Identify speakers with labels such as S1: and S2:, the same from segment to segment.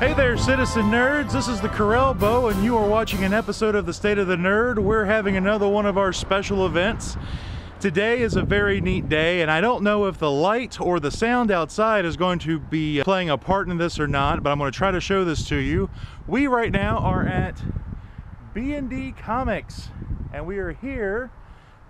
S1: Hey there, citizen nerds. This is the Correlbow, and you are watching an episode of the State of the Nerd. We're having another one of our special events. Today is a very neat day, and I don't know if the light or the sound outside is going to be playing a part in this or not, but I'm going to try to show this to you. We right now are at B&D Comics, and we are here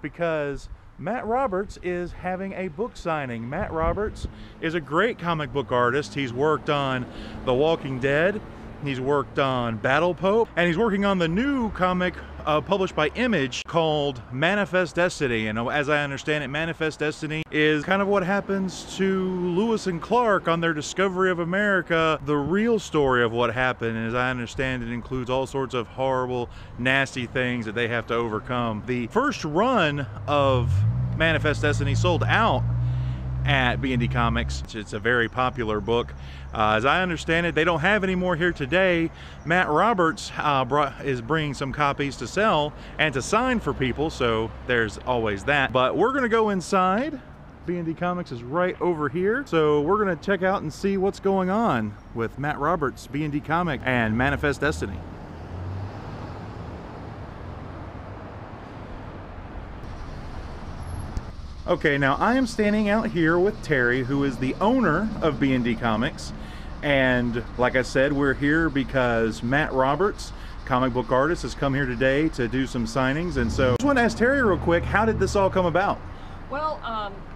S1: because Matt Roberts is having a book signing. Matt Roberts is a great comic book artist. He's worked on The Walking Dead, he's worked on Battle Pope, and he's working on the new comic published by Image called Manifest Destiny. And as I understand it, Manifest Destiny is kind of what happens to Lewis and Clark on their discovery of America, the real story of what happened. And as I understand, it includes all sorts of horrible, nasty things that they have to overcome. The first run of Manifest Destiny sold out at B&D Comics. It's a very popular book. As I understand it, they don't have any more here today. Matt Roberts is bringing some copies to sell and to sign for people, so there's always that. But we're gonna go inside. B&D Comics is right over here, so we're gonna check out and see what's going on with Matt Roberts, B&D Comic, and Manifest Destiny. Okay, now I am standing out here with Terry, who is the owner of B&D Comics. And like I said, we're here because Matt Roberts, comic book artist, has come here today to do some signings. And so I just want to ask Terry real quick, how did this all come about?
S2: Well,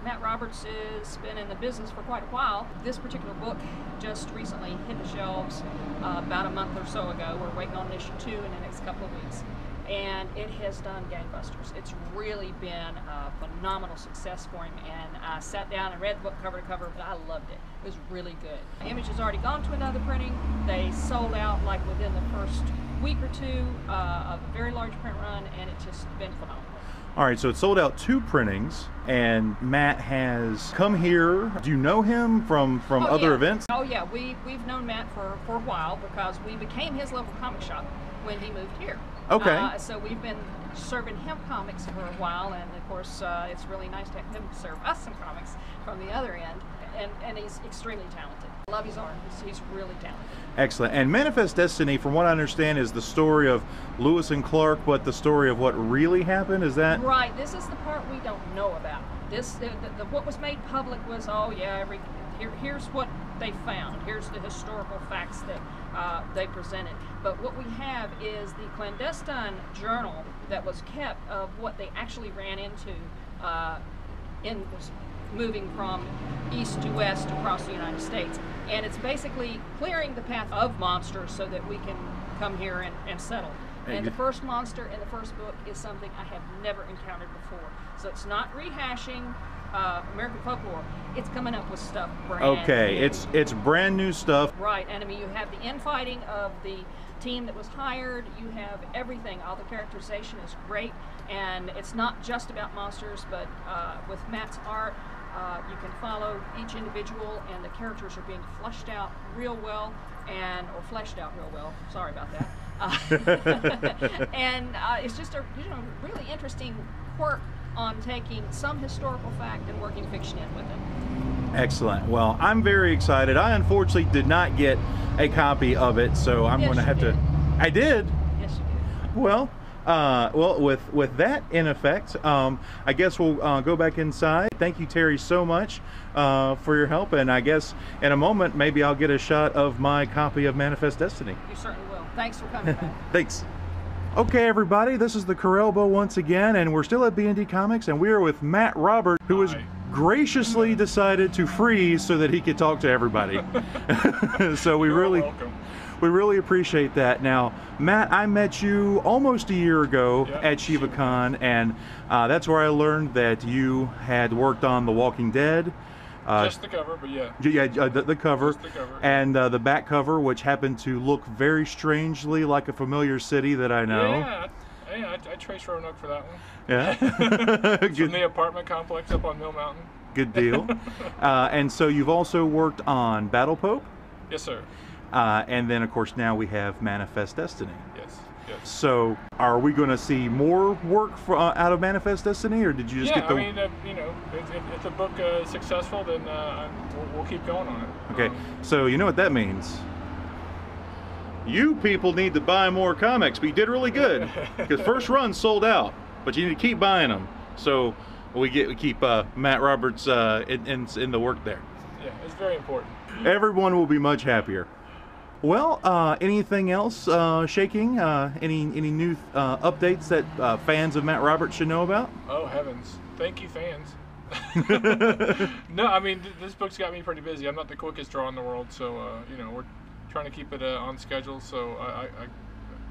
S2: Matt Roberts has been in the business for quite a while. This particular book just recently hit the shelves about a month or so ago. We're waiting on issue 2 in the next couple of weeks. And it has done gangbusters. It's really been a phenomenal success for him. And I sat down and read the book cover to cover, but I loved it. It was really good. Image has already gone to another printing. They sold out like within the first week or two of a very large print run, and it's just been phenomenal.
S1: All right, so it sold out 2 printings, and Matt has come here. Do you know him from other events?
S2: Oh yeah, we've known Matt for a while because we became his local comic shop when he moved here.
S1: Okay.
S2: So we've been serving him comics for a while, and of course it's really nice to have him serve us some comics from the other end. And he's extremely talented. I love his art. He's really talented.
S1: Excellent. And Manifest Destiny, from what I understand, is the story of Lewis and Clark, but the story of what really happened. Is that
S2: right? This is the part we don't know about. This what was made public was, oh yeah, here's what they found. Here's the historical facts that they presented. But what we have is the clandestine journal that was kept of what they actually ran into in moving from east to west across the United States. And it's basically clearing the path of monsters so that we can come here and settle. And the first monster in the first book is something I have never encountered before. So it's not rehashing American folklore. It's coming up with stuff brand new.
S1: It's brand new stuff.
S2: Right, and I mean, you have the infighting of the team that was hired. You have everything. All the characterization is great, and it's not just about monsters, but with Matt's art, you can follow each individual, and the characters are being fleshed out real well, or fleshed out real well. Sorry about that. And it's just a really interesting quirk on taking some historical fact and working fiction in with it.
S1: Excellent. Well, I'm very excited. I unfortunately did not get a copy of it, so I'm going to have to. I did.
S2: Yes, you did.
S1: Well, with that in effect, I guess we'll go back inside. Thank you, Terry, so much for your help, and I guess in a moment maybe I'll get a shot of my copy of Manifest Destiny.
S2: You certainly will. Thanks for coming back.
S1: Thanks. Okay, everybody, this is the Correlbow once again, and we're still at B&D Comics, and we are with Matt Roberts, who has graciously decided to freeze so that he could talk to everybody. So we really appreciate that. Now, Matt, I met you almost a year ago at ShivaCon, and that's where I learned that you had worked on The Walking Dead.
S3: Just the cover, but yeah.
S1: Yeah, the cover.
S3: Just the cover.
S1: And the back cover, which happened to look very strangely like a familiar city that I know.
S3: Yeah, I traced Roanoke for that one.
S1: Yeah.
S3: From the apartment complex up on Mill Mountain.
S1: Good deal. And so you've also worked on Battle Pope?
S3: Yes, sir.
S1: And then, of course, now we have Manifest Destiny.
S3: Yes.
S1: So, are we going to see more work out of Manifest Destiny, or did you just get the?
S3: I mean, if the book is successful, then we'll keep going on it.
S1: Okay. So you know what that means? you people need to buy more comics, but you did really good. Because first run sold out, but you need to keep buying them. So we keep Matt Roberts in the work there.
S3: Yeah, it's very important.
S1: Everyone will be much happier. Well, anything else shaking? Any new updates that fans of Matt Roberts should know about?
S3: Oh heavens! Thank you, fans. No, I mean this book's got me pretty busy. I'm not the quickest drawer in the world, so you know, we're trying to keep it on schedule. So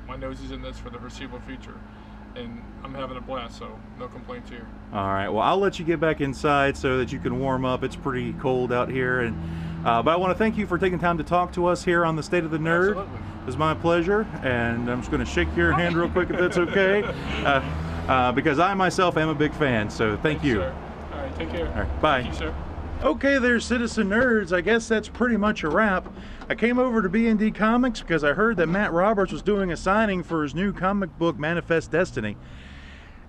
S3: my nose is in this for the foreseeable future, and I'm having a blast. So no complaints here.
S1: All right. Well, I'll let you get back inside so that you can warm up. It's pretty cold out here, and but I want to thank you for taking time to talk to us here on the State of the Nerd.
S3: Absolutely.
S1: It's my pleasure, and I'm just going to shake your hand real quick if that's okay, because I myself am a big fan. So thank you.
S3: Sir. All right, take care.
S1: All right, bye.
S3: Thank you, sir.
S1: Okay there, citizen nerds, I guess that's pretty much a wrap. I came over to B&D Comics because I heard that Matt Roberts was doing a signing for his new comic book, Manifest Destiny.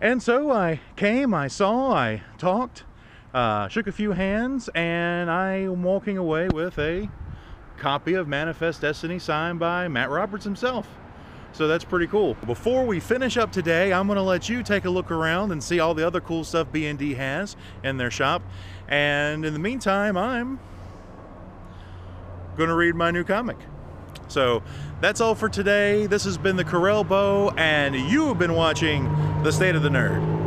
S1: And so I came, I saw, I talked, shook a few hands, and I am walking away with a copy of Manifest Destiny signed by Matt Roberts himself. So that's pretty cool. Before we finish up today, I'm going to let you take a look around and see all the other cool stuff B&D has in their shop. And in the meantime, I'm going to read my new comic. So that's all for today. This has been the Correlbow, and you have been watching The State of the Nerd.